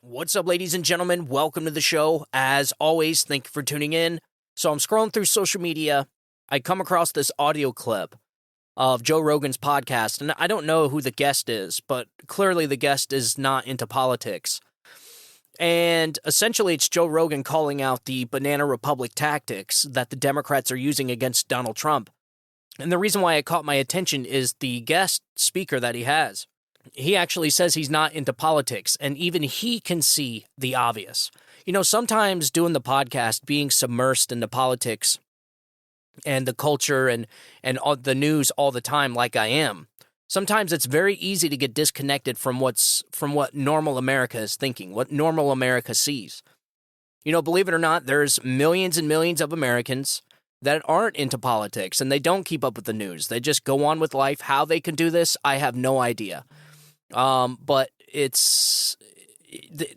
What's up, ladies and gentlemen? Welcome to the show. As always, thank you for tuning in. So I'm scrolling through social media. I come across this audio clip of Joe Rogan's podcast, and I don't know who the guest is, but clearly the guest is not into politics. And essentially, it's Joe Rogan calling out the banana republic tactics that the Democrats are using against Donald Trump. And the reason why it caught my attention is the guest speaker that he has. He actually says he's not into politics, and even he can see the obvious. You know, sometimes doing the podcast, being submersed into politics and the culture and all the news all the time like I am, sometimes it's very easy to get disconnected from what normal America is thinking, what normal America sees. You know, believe it or not, there's millions and millions of Americans that aren't into politics, and they don't keep up with the news. They just go on with life. How they can do this, I have no idea. But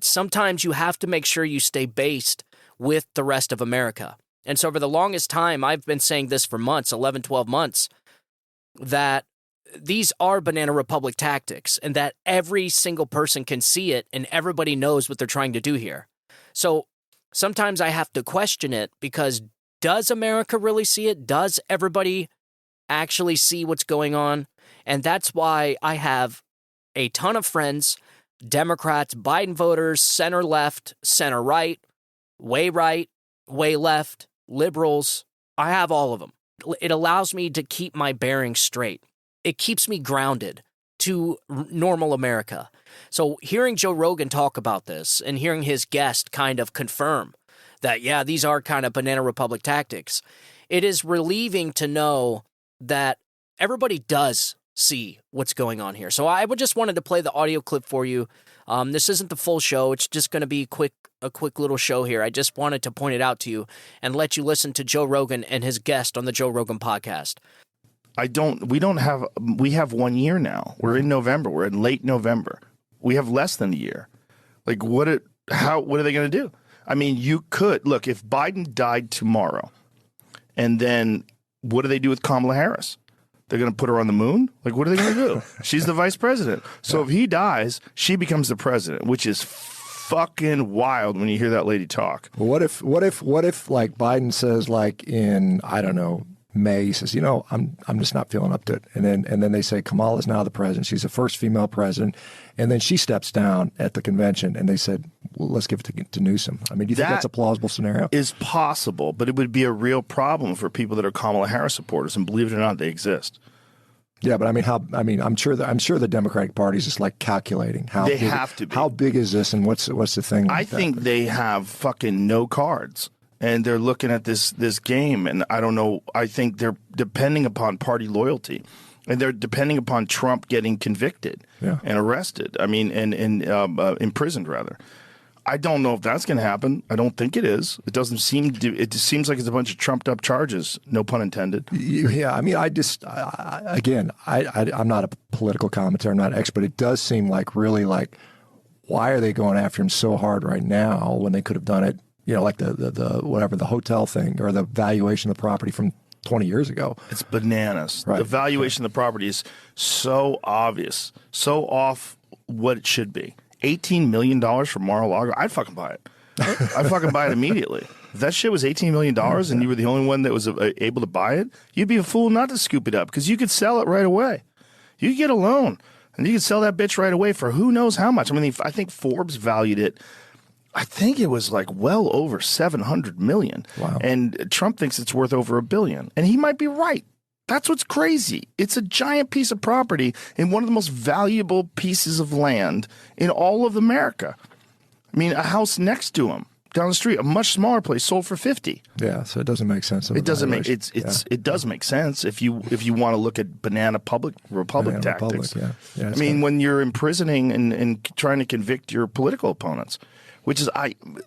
sometimes you have to make sure you stay based with the rest of America. And so for the longest time, I've been saying this for months, 11, 12 months, that these are banana republic tactics and that every single person can see it and everybody knows what they're trying to do here. So sometimes I have to question it because does America really see it? Does everybody actually see what's going on? And that's why I have a ton of friends, Democrats, Biden voters, center-left, center-right, way left, liberals. I have all of them. It allows me to keep my bearings straight. It keeps me grounded to normal America. So hearing Joe Rogan talk about this and hearing his guest kind of confirm that, yeah, these are kind of banana republic tactics, it is relieving to know that everybody does see what's going on here. So I would just wanted to play the audio clip for you. This isn't the full show. It's just going to be a quick little show here. I just wanted to point it out to you and let you listen to Joe Rogan and his guest on the Joe Rogan podcast. We have 1 year now. We're in November. We're in late November. We have less than a year. Like what are they going to do? I mean, you could look if Biden died tomorrow and then what do they do with Kamala Harris? They're going to put her on the moon? Like, what are they going to do? She's the vice president. So if he dies, she becomes the president, which is fucking wild when you hear that lady talk. Well, what if like Biden says like in, I don't know, May, he says, you know, I'm just not feeling up to it. And then they say Kamala's now the president. She's the first female president. And then she steps down at the convention and they said, well, let's give it to Newsom. I mean, do you think that's a plausible scenario? Is possible, but it would be a real problem for people that are Kamala Harris supporters. And believe it or not, they exist. Yeah, but I'm sure the Democratic Party is just like calculating how they have to be. How big is this and what's the thing? I think they have fucking no cards. And they're looking at this game, and I don't know. I think they're depending upon party loyalty, and they're depending upon Trump getting convicted and arrested. I mean, and imprisoned rather. I don't know if that's going to happen. I don't think it is. It doesn't seem to. It just seems like it's a bunch of trumped up charges. No pun intended. Yeah, I mean, I'm not a political commentator. I'm not an expert. It does seem like really like, why are they going after him so hard right now when they could have done it? You know, like the hotel thing or the valuation of the property from 20 years ago. It's bananas. Right. The valuation of the property is so obvious, so off what it should be. $18 million for Mar-a-Lago, I'd fucking buy it. I'd fucking buy it immediately. If that shit was $18 million and you were the only one that was able to buy it, you'd be a fool not to scoop it up because you could sell it right away. You could get a loan and you could sell that bitch right away for who knows how much. I mean, I think Forbes valued it. I think it was like well over $700 million. Wow. And Trump thinks it's worth over $1 billion. And he might be right. That's what's crazy. It's a giant piece of property in one of the most valuable pieces of land in all of America. I mean, a house next to him down the street, a much smaller place, sold for $50. Yeah, so it doesn't make sense. It doesn't make it does make sense if you want to look at banana republic tactics. Yeah, I mean, when you're imprisoning and trying to convict your political opponents. Which is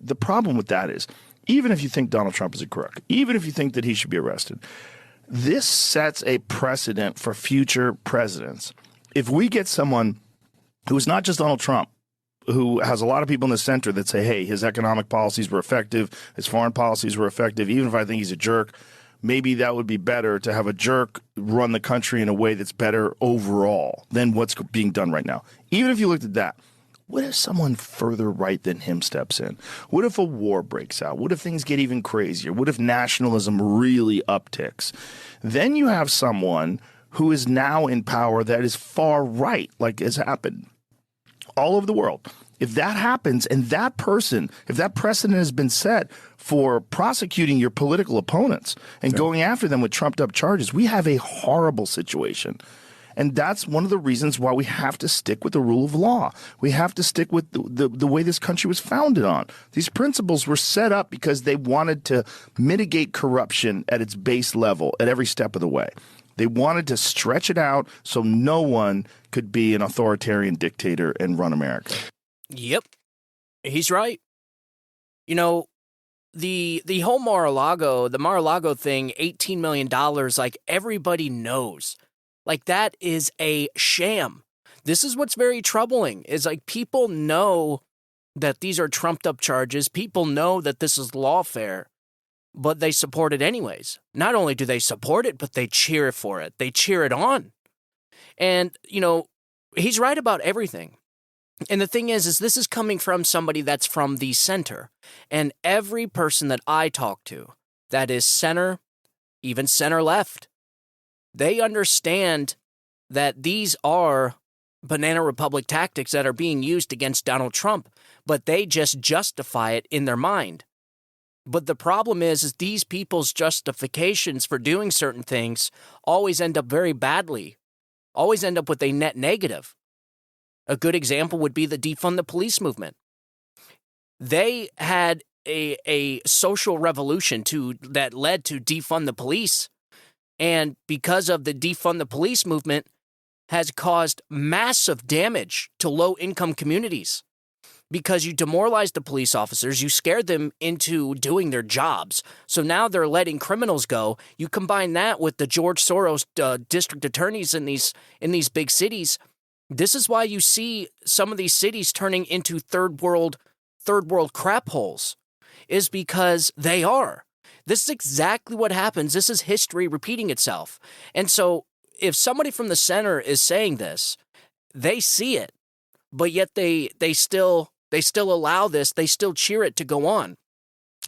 the problem with that is, even if you think Donald Trump is a crook, even if you think that he should be arrested, this sets a precedent for future presidents. If we get someone who is not just Donald Trump, who has a lot of people in the center that say, hey, his economic policies were effective, his foreign policies were effective, even if I think he's a jerk, maybe that would be better to have a jerk run the country in a way that's better overall than what's being done right now. Even if you looked at that, What if someone further right than him steps in? What if a war breaks out? What if things get even crazier? What if nationalism really upticks? Then you have someone who is now in power that is far right, like has happened all over the world. If that happens and that person, if that precedent has been set for prosecuting your political opponents and going after them with trumped up charges, we have a horrible situation. And that's one of the reasons why we have to stick with the rule of law. We have to stick with the way this country was founded on. These principles were set up because they wanted to mitigate corruption at its base level at every step of the way. They wanted to stretch it out so no one could be an authoritarian dictator and run America. Yep, he's right. You know, the whole the Mar-a-Lago thing, $18 million, like everybody knows. Like that is a sham. This is what's very troubling is like people know that these are trumped up charges. People know that this is lawfare, but they support it anyways. Not only do they support it, but they cheer for it. They cheer it on. And, you know, he's right about everything. And the thing is this is coming from somebody that's from the center. And every person that I talk to that is center, even center left, they understand that these are Banana Republic tactics that are being used against Donald Trump, but they just justify it in their mind. But the problem is these people's justifications for doing certain things always end up very badly, always end up with a net negative. A good example would be the defund the police movement. They had a social revolution that led to defund the police. And because of the defund the police movement has caused massive damage to low-income communities. Because you demoralized the police officers, you scared them into doing their jobs. So now they're letting criminals go. You combine that with the George Soros district attorneys in these big cities. This is why you see some of these cities turning into third world crap holes, is because they are. This is exactly what happens. This is history repeating itself. And so if somebody from the center is saying this, they see it, but yet they still allow this, they still cheer it to go on.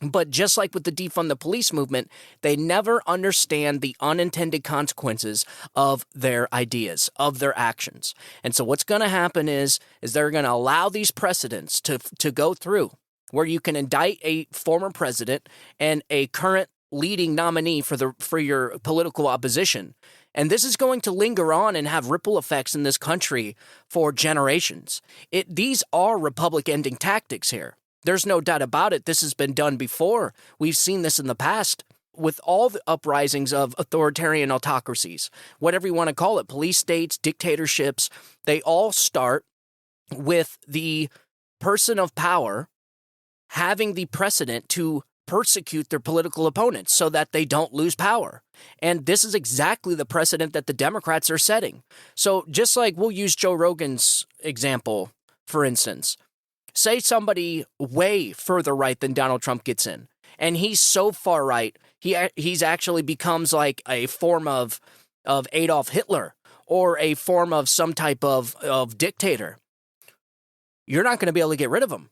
But just like with the defund the police movement, they never understand the unintended consequences of their ideas, of their actions. And so what's going to happen is they're going to allow these precedents to go through, where you can indict a former president and a current leading nominee for your political opposition. And this is going to linger on and have ripple effects in this country for generations. These are republic-ending tactics here. There's no doubt about it. This has been done before. We've seen this in the past with all the uprisings of authoritarian autocracies, whatever you want to call it, police states, dictatorships. They all start with the person of power having the precedent to persecute their political opponents so that they don't lose power. And this is exactly the precedent that the Democrats are setting. So just like we'll use Joe Rogan's example, for instance, say somebody way further right than Donald Trump gets in, and he's so far right, he's actually becomes like a form of Adolf Hitler or a form of some type of dictator. You're not going to be able to get rid of him.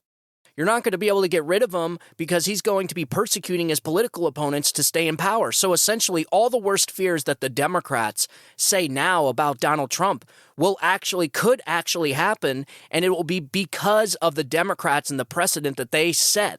You're not going to be able to get rid of him because he's going to be persecuting his political opponents to stay in power. So essentially, all the worst fears that the Democrats say now about Donald Trump could actually happen, and it will be because of the Democrats and the precedent that they set,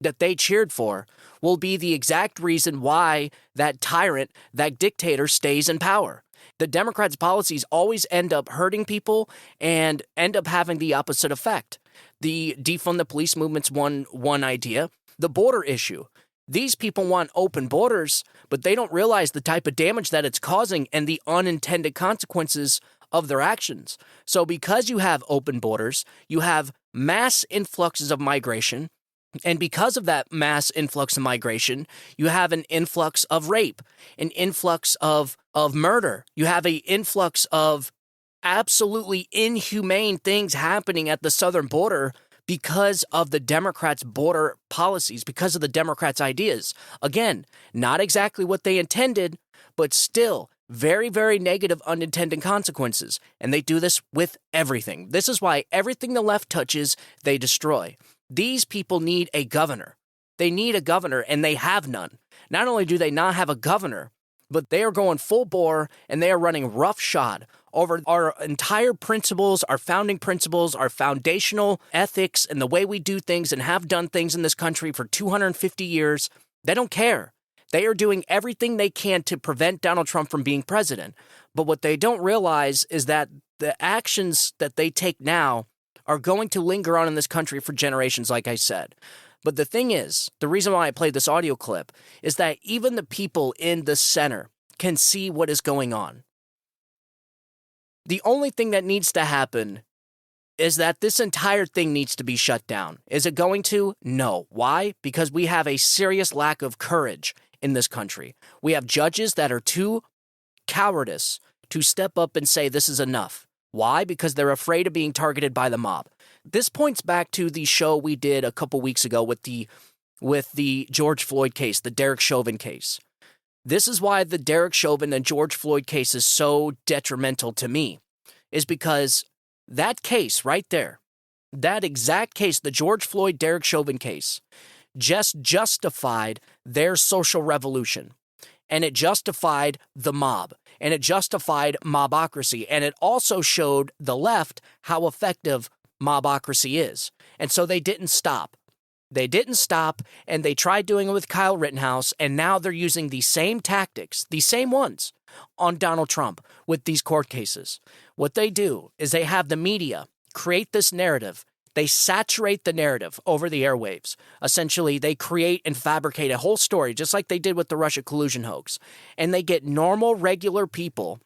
that they cheered for, will be the exact reason why that tyrant, that dictator stays in power. The Democrats' policies always end up hurting people and end up having the opposite effect. The defund the police movement's one idea. The border issue. These people want open borders, but they don't realize the type of damage that it's causing and the unintended consequences of their actions. So because you have open borders, you have mass influxes of migration. And because of that mass influx of migration, you have an influx of rape, an influx of murder. You have an influx of absolutely inhumane things happening at the southern border because of the Democrats' border policies, because of the Democrats' ideas. Again, not exactly what they intended, but still, very, very negative unintended consequences. And they do this with everything. This is why everything the left touches, they destroy. These people need a governor. They need a governor, and they have none. Not only do they not have a governor, but they are going full bore, and they are running roughshod over our entire principles, our founding principles, our foundational ethics, and the way we do things and have done things in this country for 250 years. They don't care. They are doing everything they can to prevent Donald Trump from being president. But what they don't realize is that the actions that they take now are going to linger on in this country for generations, like I said. But the thing is, the reason why I played this audio clip is that even the people in the center can see what is going on. The only thing that needs to happen is that this entire thing needs to be shut down. Is it going to? No. Why? Because we have a serious lack of courage in this country. We have judges that are too cowardice to step up and say this is enough. Why? Because they're afraid of being targeted by the mob. This points back to the show we did a couple weeks ago with the George Floyd case, the Derek Chauvin case. This is why the Derek Chauvin and George Floyd case is so detrimental to me, is because that case right there, that exact case, the George Floyd Derek Chauvin case, just justified their social revolution. And it justified the mob. And it justified mobocracy. And it also showed the left how effective mobocracy is. And so they didn't stop. They didn't stop, and they tried doing it with Kyle Rittenhouse, and now they're using the same tactics, the same ones, on Donald Trump with these court cases. What they do is they have the media create this narrative. They saturate the narrative over the airwaves. Essentially, they create and fabricate a whole story, just like they did with the Russia collusion hoax. And they get normal, regular people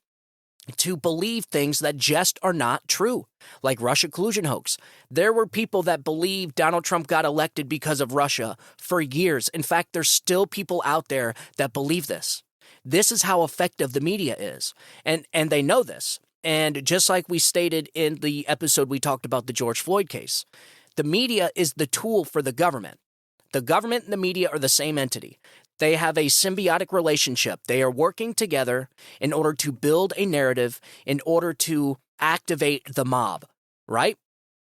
to believe things that just are not true, like Russia collusion hoax. There were people that believed Donald Trump got elected because of Russia for years. In fact, there's still people out there that believe this. This is how effective the media is. And they know this. And just like we stated in the episode we talked about the George Floyd case, the media is the tool for the government. The government and the media are the same entity. They have a symbiotic relationship. They are working together in order to build a narrative, in order to activate the mob, right?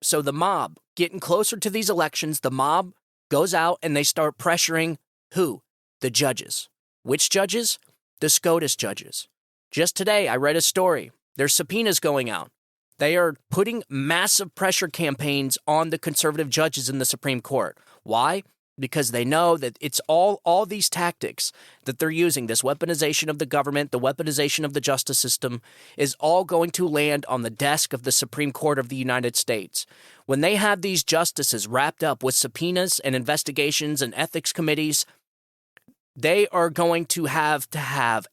So the mob, getting closer to these elections, the mob goes out and they start pressuring who? The judges. Which judges? The SCOTUS judges. Just today, I read a story. There's subpoenas going out. They are putting massive pressure campaigns on the conservative judges in the Supreme Court. Why? Because they know that it's all these tactics that they're using, this weaponization of the government, the weaponization of the justice system, is all going to land on the desk of the Supreme Court of the United States. When they have these justices wrapped up with subpoenas and investigations and ethics committees, they are going to have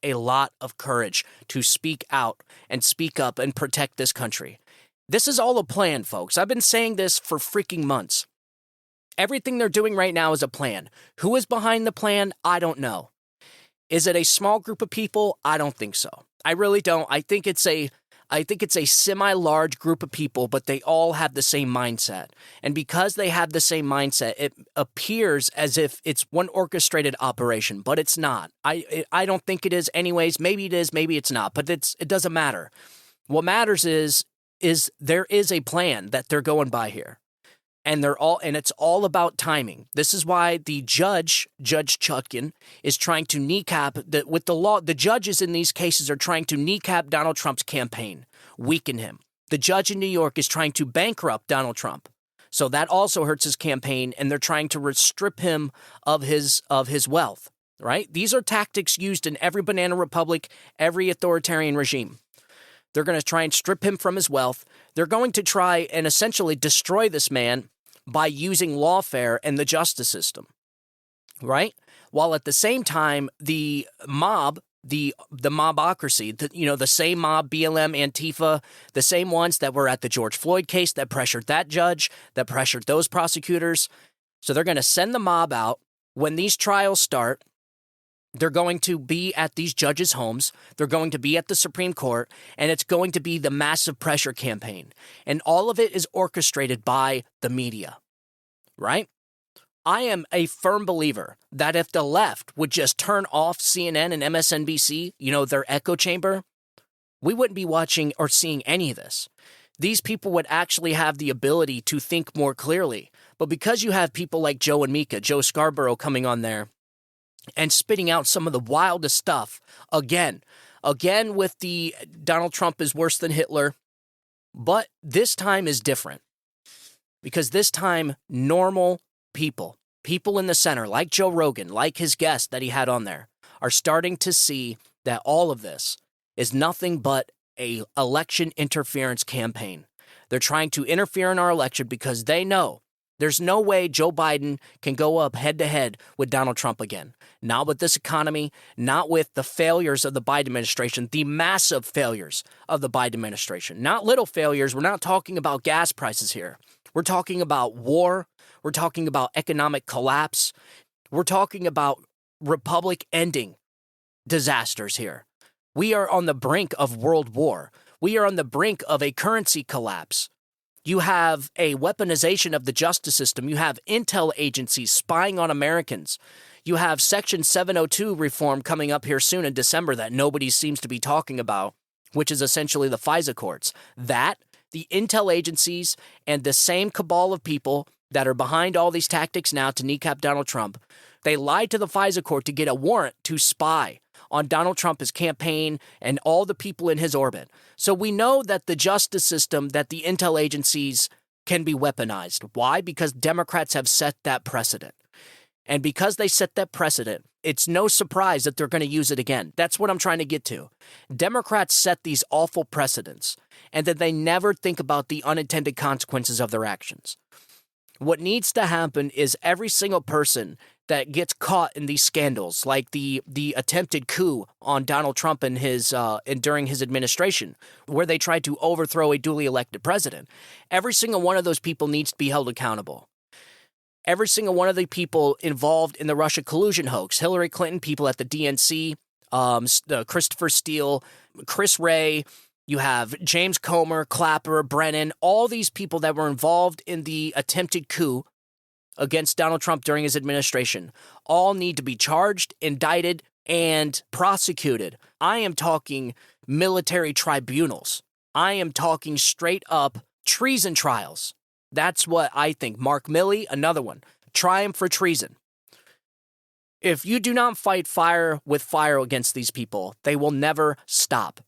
a lot of courage to speak out and speak up and protect this country. This is all a plan, folks. I've been saying this for freaking months. Everything they're doing right now is a plan. Who is behind the plan? I don't know. Is it a small group of people? I don't think so. I really don't. I think it's a semi-large group of people, but they all have the same mindset. And because they have the same mindset, it appears as if it's one orchestrated operation, but it's not. I don't think it is anyways. Maybe it is, maybe it's not, but it doesn't matter. What matters is there is a plan that they're going by here. And it's all about timing. This is why the Judge Chutkan, is trying to kneecap with the law. The judges in these cases are trying to kneecap Donald Trump's campaign, weaken him. The judge in New York is trying to bankrupt Donald Trump. So that also hurts his campaign, and they're trying to strip him of his wealth, right? These are tactics used in every banana republic, every authoritarian regime. They're going to try and strip him from his wealth. They're going to try and essentially destroy this man by using lawfare and the justice system, right? While at the same time, the mob, the mobocracy, the same mob, BLM, Antifa, the same ones that were at the George Floyd case that pressured that judge, that pressured those prosecutors. So they're going to send the mob out. When these trials start, they're going to be at these judges' homes. They're going to be at the Supreme Court, and it's going to be the massive pressure campaign. And all of it is orchestrated by the media, right? I am a firm believer that if the left would just turn off CNN and MSNBC, their echo chamber, we wouldn't be watching or seeing any of this. These people would actually have the ability to think more clearly. But because you have people like Joe and Mika, Joe Scarborough coming on there and spitting out some of the wildest stuff, again with the Donald Trump is worse than Hitler, but this time is different. Because this time, normal people in the center, like Joe Rogan, like his guest that he had on there, are starting to see that all of this is nothing but a election interference campaign. They're trying to interfere in our election because they know there's no way Joe Biden can go up head-to-head with Donald Trump again. Not with this economy, not with the failures of the Biden administration, the massive failures of the Biden administration. Not little failures. We're not talking about gas prices here. We're talking about war. We're talking about economic collapse. We're talking about republic ending disasters here. We are on the brink of world war. We are on the brink of a currency collapse. You have a weaponization of the justice system. You have intel agencies spying on Americans. You have Section 702 reform coming up here soon in December that nobody seems to be talking about, which is essentially the FISA courts. That, the intel agencies, and the same cabal of people that are behind all these tactics now to kneecap Donald Trump, they lied to the FISA court to get a warrant to spy on Donald Trump, his campaign, and all the people in his orbit. So we know that the justice system, that the intel agencies can be weaponized. Why? Because Democrats have set that precedent. And because they set that precedent, it's no surprise that they're going to use it again. That's what I'm trying to get to. Democrats set these awful precedents, and then they never think about the unintended consequences of their actions. What needs to happen is every single person that gets caught in these scandals, like the attempted coup on Donald Trump and during his administration, where they tried to overthrow a duly elected president, every single one of those people needs to be held accountable. Every single one of the people involved in the Russia collusion hoax, Hillary Clinton, people at the DNC, Christopher Steele, Chris Wray, you have James Comer, Clapper, Brennan, all these people that were involved in the attempted coup against Donald Trump during his administration all need to be charged, indicted, and prosecuted. I am talking military tribunals. I am talking straight up treason trials. That's what I think. Mark Milley, another one. Try him for treason. If you do not fight fire with fire against these people, they will never stop.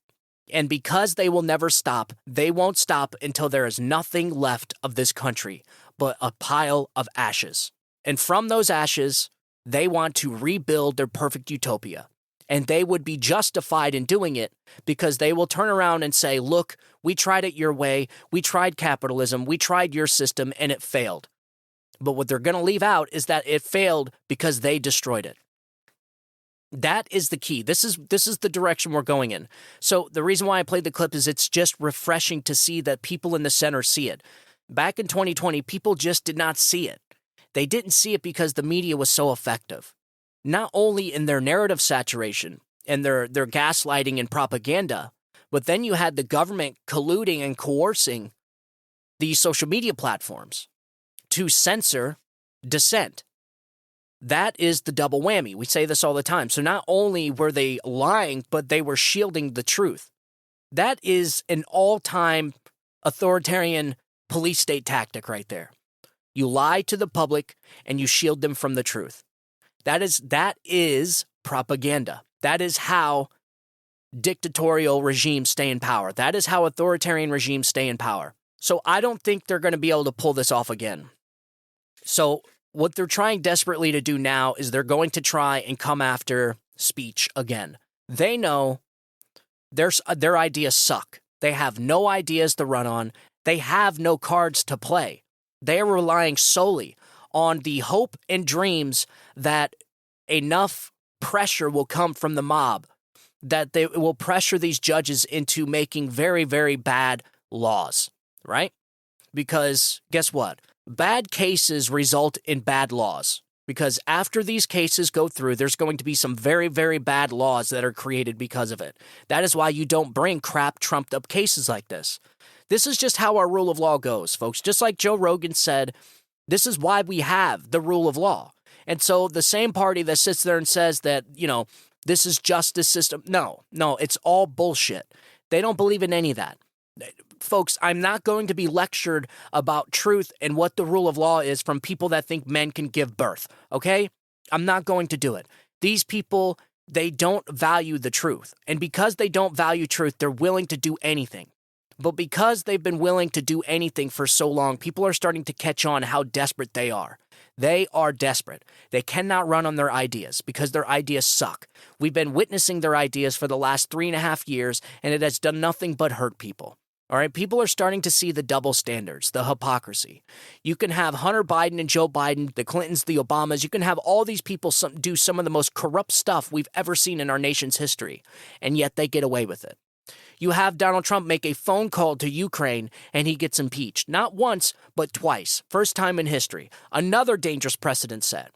And because they will never stop, they won't stop until there is nothing left of this country but a pile of ashes. And from those ashes, they want to rebuild their perfect utopia. And they would be justified in doing it because they will turn around and say, look, we tried it your way. We tried capitalism. We tried your system, and it failed. But what they're going to leave out is that it failed because they destroyed it. That is the key. This is the direction we're going in. So the reason why I played the clip is it's just refreshing to see that people in the center see it. Back in 2020, people just did not see it. They didn't see it because the media was so effective. Not only in their narrative saturation and their gaslighting and propaganda, but then you had the government colluding and coercing these social media platforms to censor dissent. That is the double whammy. We say this all the time. So not only were they lying, but they were shielding the truth. That is an all-time authoritarian police state tactic right there. You lie to the public and you shield them from the truth. That is propaganda. That is how dictatorial regimes stay in power. That is how authoritarian regimes stay in power. So I don't think they're going to be able to pull this off again. So what they're trying desperately to do now is they're going to try and come after speech again. They know their ideas suck. They have no ideas to run on. They have no cards to play. They are relying solely on the hope and dreams that enough pressure will come from the mob, that they will pressure these judges into making very, very bad laws, right? Because guess what? Bad cases result in bad laws. Because after these cases go through, there's going to be some very, very bad laws that are created because of it. That is why you don't bring crap, trumped-up cases like this. This is just how our rule of law goes, folks. Just like Joe Rogan said This is why we have the rule of law. And so the same party that sits there and says that, this is justice system. No, it's all bullshit. They don't believe in any of that. Folks, I'm not going to be lectured about truth and what the rule of law is from people that think men can give birth, okay? I'm not going to do it. These people, they don't value the truth. And because they don't value truth, they're willing to do anything. But because they've been willing to do anything for so long, people are starting to catch on how desperate they are. They are desperate. They cannot run on their ideas because their ideas suck. We've been witnessing their ideas for the last 3.5 years, and it has done nothing but hurt people. All right, people are starting to see the double standards, the hypocrisy. You can have Hunter Biden and Joe Biden, the Clintons, the Obamas. You can have all these people do some of the most corrupt stuff we've ever seen in our nation's history, and yet they get away with it. You have Donald Trump make a phone call to Ukraine and he gets impeached. Not once, but twice. First time in history. Another dangerous precedent set.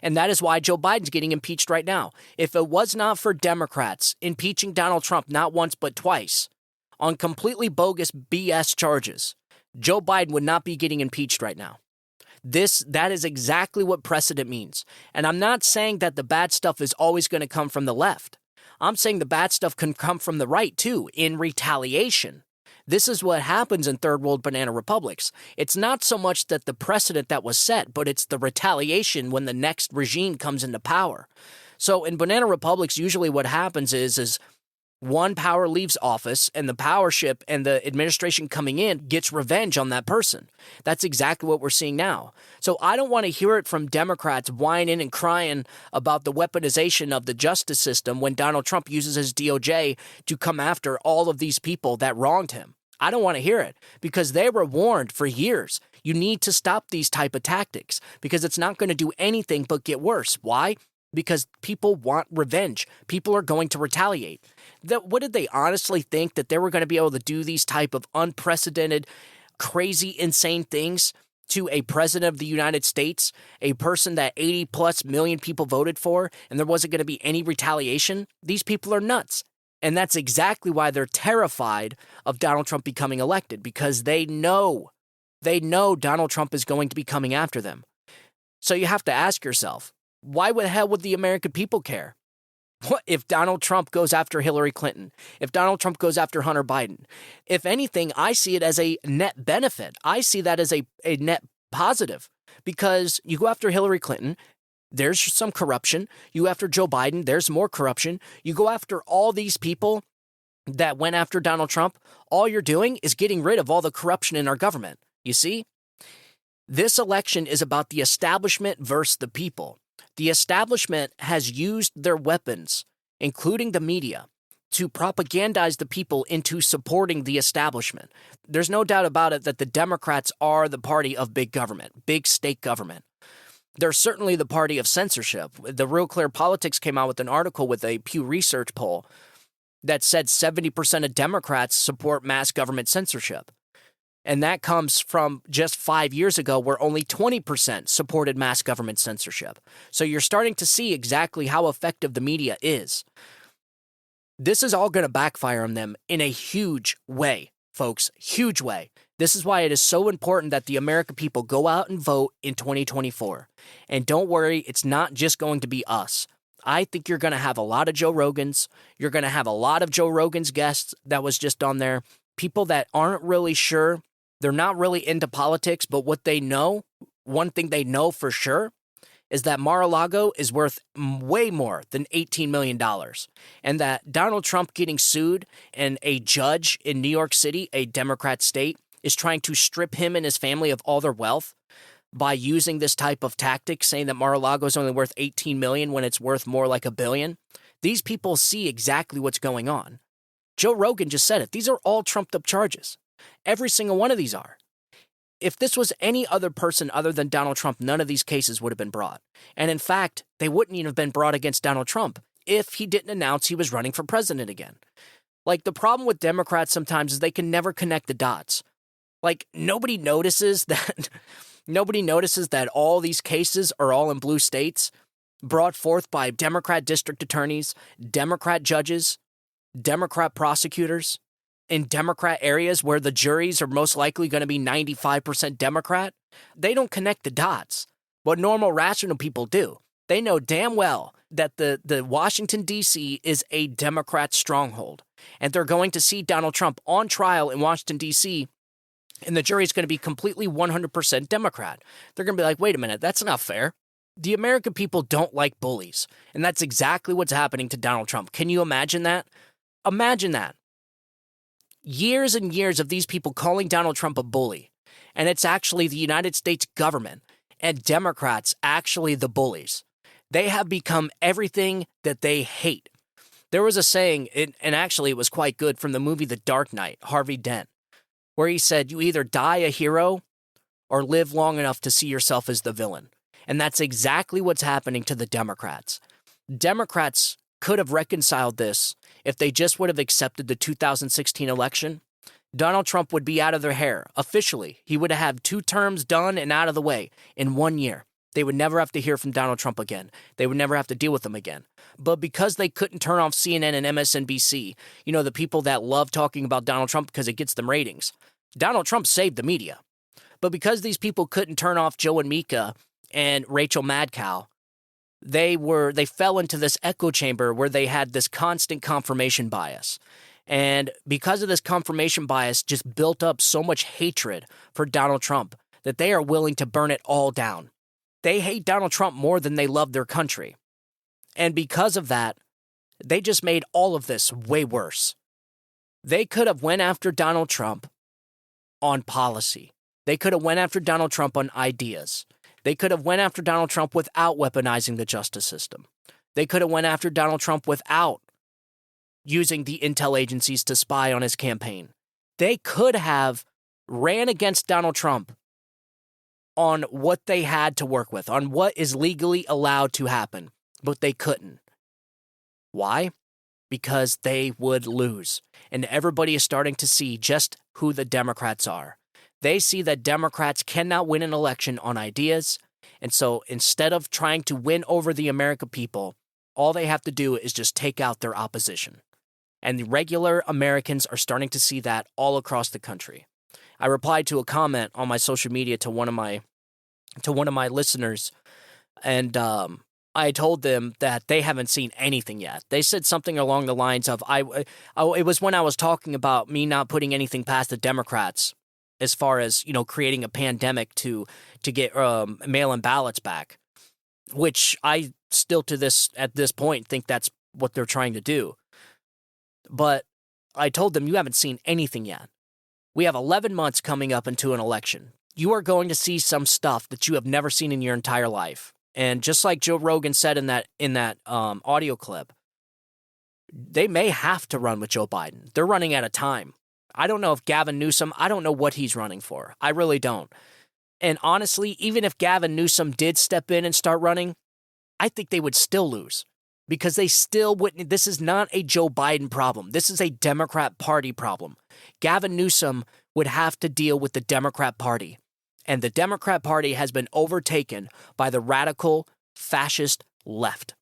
And that is why Joe Biden's getting impeached right now. If it was not for Democrats impeaching Donald Trump not once but twice on completely bogus BS charges, Joe Biden would not be getting impeached right now. That is exactly what precedent means. And I'm not saying that the bad stuff is always going to come from the left. I'm saying the bad stuff can come from the right, too, in retaliation. This is what happens in third world banana republics. It's not so much that the precedent that was set, but it's the retaliation when the next regime comes into power. So in banana republics, usually what happens is one power leaves office and the power ship and the administration coming in gets revenge on that person. That's exactly what we're seeing now. So I don't want to hear it from Democrats whining and crying about the weaponization of the justice system when Donald Trump uses his DOJ to come after all of these people that wronged him. I don't want to hear it because they were warned for years. You need to stop these type of tactics because it's not going to do anything but get worse. Why? Because people want revenge. People are going to retaliate. What did they honestly think, that they were going to be able to do these type of unprecedented, crazy, insane things to a president of the United States, a person that 80 plus million people voted for, and there wasn't going to be any retaliation? These people are nuts. And that's exactly why they're terrified of Donald Trump becoming elected, because they know Donald Trump is going to be coming after them. So you have to ask yourself, why the hell would the American people care? What if Donald Trump goes after Hillary Clinton? If Donald Trump goes after Hunter Biden? If anything, I see it as a net benefit. I see that as a net positive because you go after Hillary Clinton, there's some corruption. You go after Joe Biden, there's more corruption. You go after all these people that went after Donald Trump, all you're doing is getting rid of all the corruption in our government. You see? This election is about the establishment versus the people. The establishment has used their weapons, including the media, to propagandize the people into supporting the establishment. There's no doubt about it that the Democrats are the party of big government, big state government. They're certainly the party of censorship. The Real Clear Politics came out with an article with a Pew Research poll that said 70% of Democrats support mass government censorship. And that comes from just 5 years ago where only 20% supported mass government censorship. So you're starting to see exactly how effective the media is. This is all going to backfire on them in a huge way, folks, huge way. This is why it is so important that the American people go out and vote in 2024. And don't worry, it's not just going to be us. I think you're going to have a lot of Joe Rogans. You're going to have a lot of Joe Rogan's guests that was just on there. People that aren't really sure. They're not really into politics, but what they know, one thing they know for sure, is that Mar-a-Lago is worth way more than $18 million. And that Donald Trump getting sued and a judge in New York City, a Democrat state, is trying to strip him and his family of all their wealth by using this type of tactic, saying that Mar-a-Lago is only worth $18 million when it's worth more like $1 billion. These people see exactly what's going on. Joe Rogan just said it. These are all trumped up charges. Every single one of these are. If this was any other person other than Donald Trump, none of these cases would have been brought. And in fact, they wouldn't even have been brought against Donald Trump if he didn't announce he was running for president again. Like, the problem with Democrats sometimes is they can never connect the dots. Like, nobody notices that all these cases are all in blue states, brought forth by Democrat district attorneys, Democrat judges, Democrat prosecutors. in Democrat areas where the juries are most likely going to be 95% Democrat, they don't connect the dots. What normal, rational people do. They know damn well that the Washington, D.C. is a Democrat stronghold. And they're going to see Donald Trump on trial in Washington, D.C., and the jury is going to be completely 100% Democrat. They're going to be like, wait a minute, that's not fair. The American people don't like bullies. And that's exactly what's happening to Donald Trump. Can you imagine that? Imagine that. Years and years of these people calling Donald Trump a bully. And it's actually the United States government and Democrats actually the bullies. They have become everything that they hate. There was a saying, and actually it was quite good, from the movie The Dark Knight, Harvey Dent, where he said, you either die a hero or live long enough to see yourself as the villain. And that's exactly what's happening to the Democrats. Democrats could have reconciled this if they just would have accepted the 2016 election. Donald Trump would be out of their hair. Officially, he would have had 2 terms done and out of the way in 1 year. They would never have to hear from Donald Trump again. They would never have to deal with him again. But because they couldn't turn off CNN and MSNBC, the people that love talking about Donald Trump because it gets them ratings, Donald Trump saved the media. But because these people couldn't turn off Joe and Mika and Rachel Madcow, they fell into this echo chamber where they had this constant confirmation bias. And because of this confirmation bias just built up so much hatred for Donald Trump that they are willing to burn it all down. They hate Donald Trump more than they love their country. And because of that, they just made all of this way worse. They could have went after Donald Trump on policy. They could have went after Donald Trump on ideas. They could have went after Donald Trump without weaponizing the justice system. They could have went after Donald Trump without using the intel agencies to spy on his campaign. They could have ran against Donald Trump on what they had to work with, on what is legally allowed to happen, but they couldn't. Why? Because they would lose. And everybody is starting to see just who the Democrats are. They see that Democrats cannot win an election on ideas, and so instead of trying to win over the American people, all they have to do is just take out their opposition. And the regular Americans are starting to see that all across the country. I replied to a comment on my social media to one of my listeners, and I told them that they haven't seen anything yet. They said something along the lines of, it was when I was talking about me not putting anything past the Democrats as far as, creating a pandemic to get mail-in ballots back, which I still at this point think that's what they're trying to do. But I told them, you haven't seen anything yet. We have 11 months coming up into an election. You are going to see some stuff that you have never seen in your entire life. And just like Joe Rogan said in that audio clip, they may have to run with Joe Biden. They're running out of time. I don't know if Gavin Newsom, I don't know what he's running for. I really don't. And honestly, even if Gavin Newsom did step in and start running, I think they would still lose. Because they still wouldn't. This is not a Joe Biden problem. This is a Democrat Party problem. Gavin Newsom would have to deal with the Democrat Party. And the Democrat Party has been overtaken by the radical fascist left.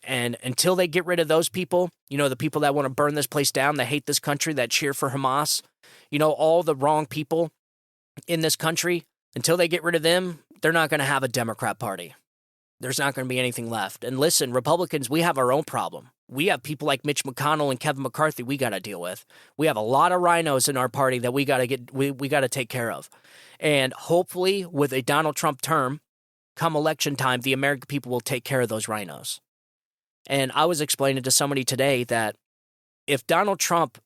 And until they get rid of those people, the people that want to burn this place down, that hate this country, that cheer for Hamas, all the wrong people in this country, until they get rid of them, they're not going to have a Democrat Party. There's not going to be anything left. And listen, Republicans, we have our own problem. We have people like Mitch McConnell and Kevin McCarthy we got to deal with. We have a lot of rhinos in our party that we got to take care of. And hopefully with a Donald Trump term, come election time, the American people will take care of those rhinos. And I was explaining to somebody today that if Donald Trump,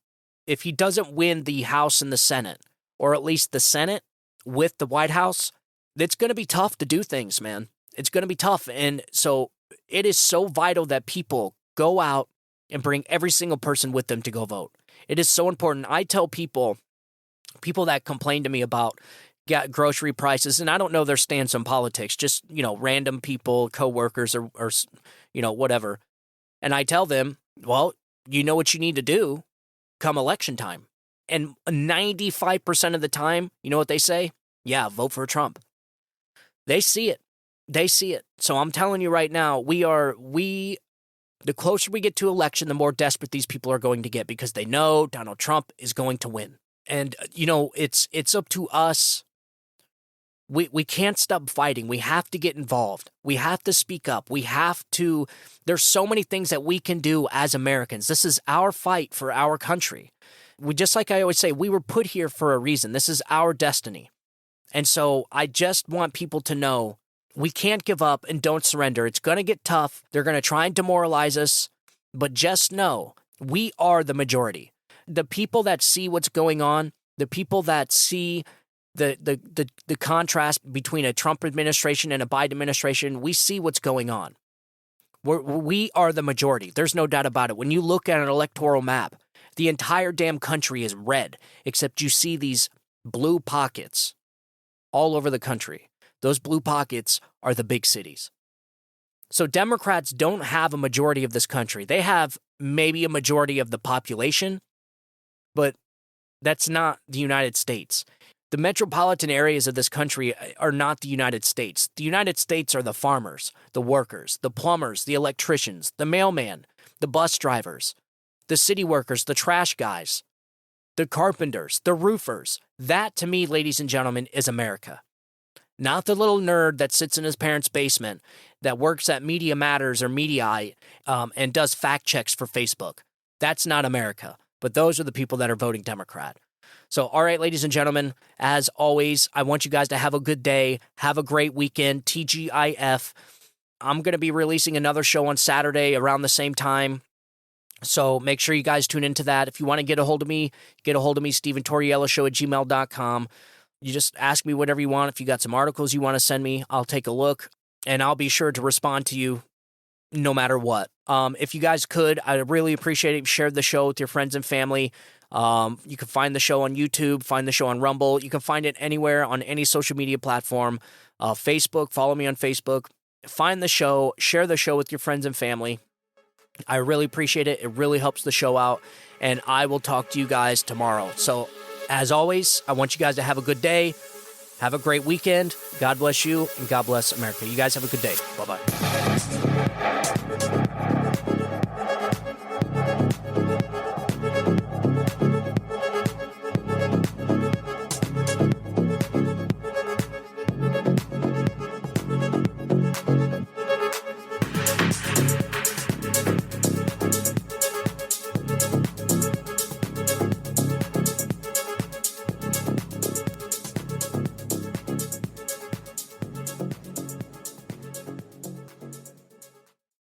if he doesn't win the House and the Senate, or at least the Senate with the White House, it's going to be tough to do things, man. It's going to be tough. And so it is so vital that people go out and bring every single person with them to go vote. It is so important. I tell people that complain to me about grocery prices, and I don't know their stance on politics, just, random people, coworkers or whatever. And I tell them, well, you know what you need to do come election time. And 95% of the time, you know what they say? Yeah, vote for Trump. They see it. They see it. So I'm telling you right now, we The closer we get to election, the more desperate these people are going to get because they know Donald Trump is going to win. And, it's up to us. We can't stop fighting. We have to get involved. We have to speak up. There's so many things that we can do as Americans. This is our fight for our country. Just like I always say, we were put here for a reason. This is our destiny. And so I just want people to know we can't give up and don't surrender. It's going to get tough. They're going to try and demoralize us. But just know we are the majority. The people that see what's going on, the people that see the contrast between a Trump administration and a Biden administration, we see what's going on. We are the majority. There's no doubt about it. When you look at an electoral map, the entire damn country is red, except you see these blue pockets all over the country. Those blue pockets are the big cities. So Democrats don't have a majority of this country. They have maybe a majority of the population, but that's not the United States. The metropolitan areas of this country are not the United States. The United States are the farmers, the workers, the plumbers, the electricians, the mailman, the bus drivers, the city workers, the trash guys, the carpenters, the roofers. That, to me, ladies and gentlemen, is America. Not the little nerd that sits in his parents' basement that works at Media Matters or Mediaite and does fact checks for Facebook. That's not America. But those are the people that are voting Democrat. So, all right, ladies and gentlemen, as always, I want you guys to have a good day. Have a great weekend. TGIF. I'm going to be releasing another show on Saturday around the same time. So make sure you guys tune into that. If you want to get a hold of me, Stephen Tauriello Show at gmail.com. You just ask me whatever you want. If you got some articles you want to send me, I'll take a look, and I'll be sure to respond to you no matter what. If you guys could, I'd really appreciate it if you shared the show with your friends and family. You can find the show on YouTube, find the show on Rumble. You can find it anywhere on any social media platform. Facebook, follow me on Facebook. Find the show, share the show with your friends and family. I really appreciate it. It really helps the show out, and I will talk to you guys tomorrow. So, as always, I want you guys to have a good day. Have a great weekend. God bless you, and God bless America. You guys have a good day. Bye-bye.